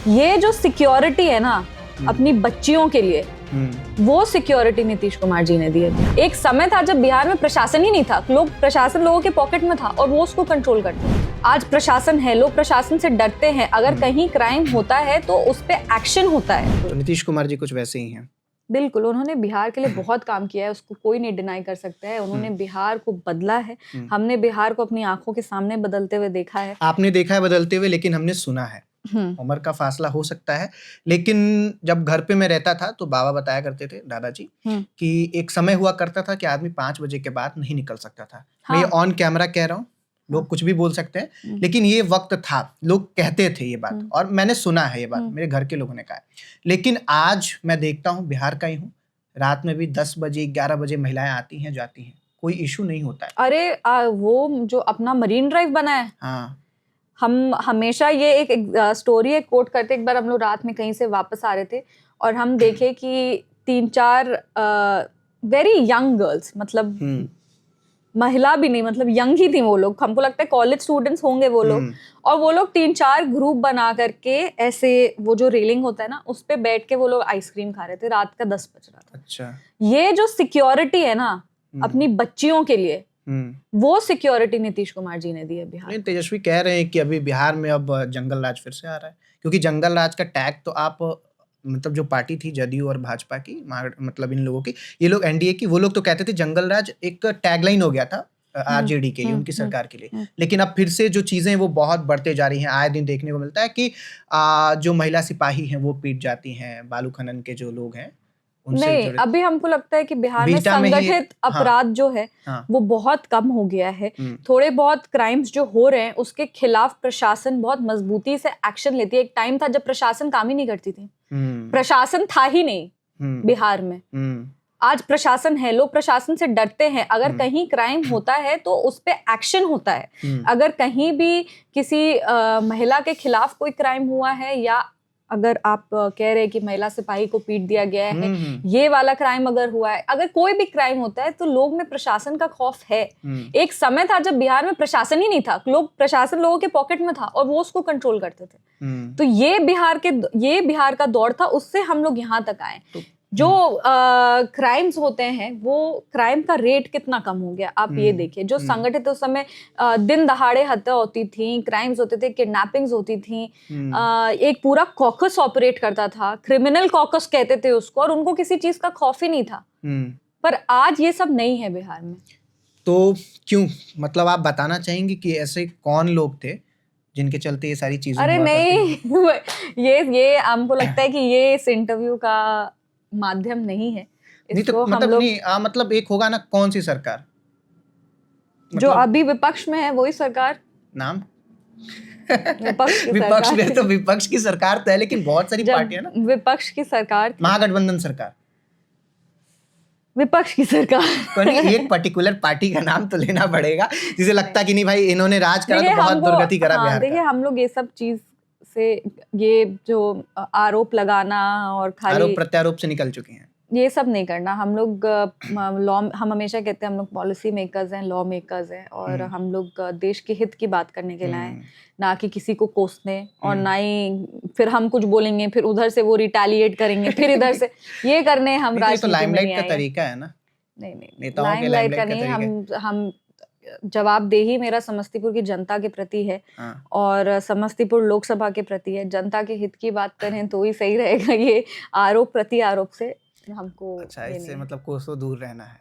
ये जो सिक्योरिटी है ना अपनी बच्चियों के लिए, वो सिक्योरिटी नीतीश कुमार जी ने दी है। एक समय था जब बिहार में प्रशासन ही नहीं था, प्रशासन लोगों के पॉकेट में था और वो उसको कंट्रोल करते थे। आज प्रशासन है, लोग प्रशासन से डरते हैं। अगर कहीं क्राइम होता है तो उस पे एक्शन होता है। तो नीतीश कुमार जी कुछ वैसे ही हैं। बिल्कुल, उन्होंने बिहार के लिए बहुत काम किया है, उसको कोई नहीं डिनाई कर सकता है। उन्होंने बिहार को बदला है। हमने बिहार को अपनी आंखों के सामने बदलते हुए देखा है। आपने देखा है बदलते हुए, लेकिन हमने सुना है। उम्र का फासला हो सकता है, लेकिन जब घर पे मैं रहता था तो बाबा बताया करते थे, दादाजी, कि एक समय हुआ करता था कि आदमी 5 बजे के बाद नहीं निकल सकता था। मैं ये ऑन कैमरा कह रहा हूँ, लोग कुछ भी बोल सकते हैं, लेकिन ये वक्त था, लोग कहते थे ये बात, और मैंने सुना है ये बात, मेरे घर के लोगों ने कहा है। लेकिन आज मैं देखता हूँ, बिहार का ही हूँ, रात में भी 10 बजे 11 बजे महिलाएं आती हैं जाती हैं, कोई इशू नहीं होता है। अरे वो जो अपना मरीन ड्राइव बना है, हाँ, हम हमेशा ये एक स्टोरी एक कोट करते। एक बार हम लोग रात में कहीं से वापस आ रहे थे और हम देखे कि 3-4 वेरी यंग गर्ल्स, मतलब महिला भी नहीं, मतलब यंग ही थी वो लोग, हमको लगता है कॉलेज स्टूडेंट्स होंगे वो लोग, और वो लोग 3-4 ग्रुप बना करके ऐसे, वो जो रेलिंग होता है ना, उस पे बैठ के वो लोग आइसक्रीम खा रहे थे। रात का 10 बज रहा था। अच्छा, ये जो सिक्योरिटी है ना अपनी बच्चियों के लिए, वो सिक्योरिटी नीतीश कुमार जी ने दी है बिहार। तेजस्वी कह रहे हैं कि अभी बिहार में अब जंगल राज फिर से आ रहा है, क्योंकि जंगल राज का टैग तो आप, मतलब जो पार्टी थी जदयू और भाजपा की, मतलब इन लोगों की, ये लोग एनडीए की, वो लोग तो कहते थे जंगल राज एक टैगलाइन हो गया था आरजेडी के लिए, उनकी सरकार के लिए। लेकिन अब फिर से जो चीजें वो बहुत बढ़ते जा रही हैं। आए दिन देखने को मिलता है कि जो महिला सिपाही हैं वो पीट जाती हैं, बालू खनन के जो लोग हैं नहीं, अभी हमको लगता है कि बिहार में संगठित अपराध जो है वो बहुत कम हो गया है। थोड़े बहुत क्राइम्स जो हो रहे हैं उसके खिलाफ प्रशासन बहुत मजबूती से एक्शन लेती है। एक टाइम था जब प्रशासन काम ही नहीं करती थी, प्रशासन था ही नहीं बिहार में। आज प्रशासन है, लोग प्रशासन से डरते हैं। अगर कहीं क्राइम होता है तो उस पे एक्शन होता है। अगर कहीं भी किसी महिला के खिलाफ कोई क्राइम हुआ है, या अगर आप कह रहे हैं कि महिला सिपाही को पीट दिया गया है, ये वाला क्राइम अगर हुआ है, अगर कोई भी क्राइम होता है तो लोग में प्रशासन का खौफ है। एक समय था जब बिहार में प्रशासन ही नहीं था, प्रशासन लोगों के पॉकेट में था और वो उसको कंट्रोल करते थे। तो ये बिहार का दौर था, उससे हम लोग यहाँ तक आए। जो क्राइम्स होते हैं, वो क्राइम का रेट कितना कम हो गया आप ये देखिए। जो संगठित उस समय दिन दहाड़े हत्या होती थी, क्राइम्स होते थे, किडनैपिंग्स होती थी, एक पूरा कॉकस ऑपरेट करता था, क्रिमिनल कॉकस कहते थे उसको, और उनको किसी चीज का खौफ ही नहीं था। पर आज ये सब नहीं है बिहार में। तो क्यों, मतलब आप बताना चाहेंगे कि ऐसे कौन लोग थे जिनके चलते ये सारी चीजें? अरे नहीं ये हमको लगता है कि ये इस इंटरव्यू का माध्यम नहीं है। नहीं तो मतलब नहीं, मतलब एक होगा ना, कौन सी सरकार जो अभी विपक्ष में है वही सरकार। नाम विपक्ष में तो विपक्ष की सरकार तो है, लेकिन बहुत सारी पार्टियां ना, विपक्ष की सरकार, महागठबंधन सरकार, विपक्ष की सरकार। तो नहीं, एक पर्टिकुलर पार्टी का नाम तो लेना पड़ेगा जिसे लगता कि नहीं भाई इन्होंने राज करा तो बहुत दुर्गति करा बिहार का। देखिए, हम लोग ये सब चीज से, ये जो आरोप लगाना और खाली आरोप प्रत्यारोप से निकल चुके हैं, ये सब नहीं करना। हम लोग हम हमेशा कहते हैं हम लोग पॉलिसी मेकर्स हैं, लॉ मेकर्स हैं, और हम लोग देश के हित की बात करने के लिए आए, ना कि किसी को कोसने, और ना ही फिर हम कुछ बोलेंगे फिर उधर से वो रिटेलिएट करेंगे, फिर इधर से ये करने हम राजनीति में नहीं आए। लाइमलाइट का तरीका है ना। नहीं, लाइमलाइट का नहीं, हम जवाबदेही मेरा समस्तीपुर की जनता के प्रति है, और समस्तीपुर लोकसभा के प्रति है। जनता के हित की बात करें तो ही सही रहेगा। ये आरोप प्रत्यारोप से हमको, अच्छा, इससे मतलब कोसों दूर रहना है।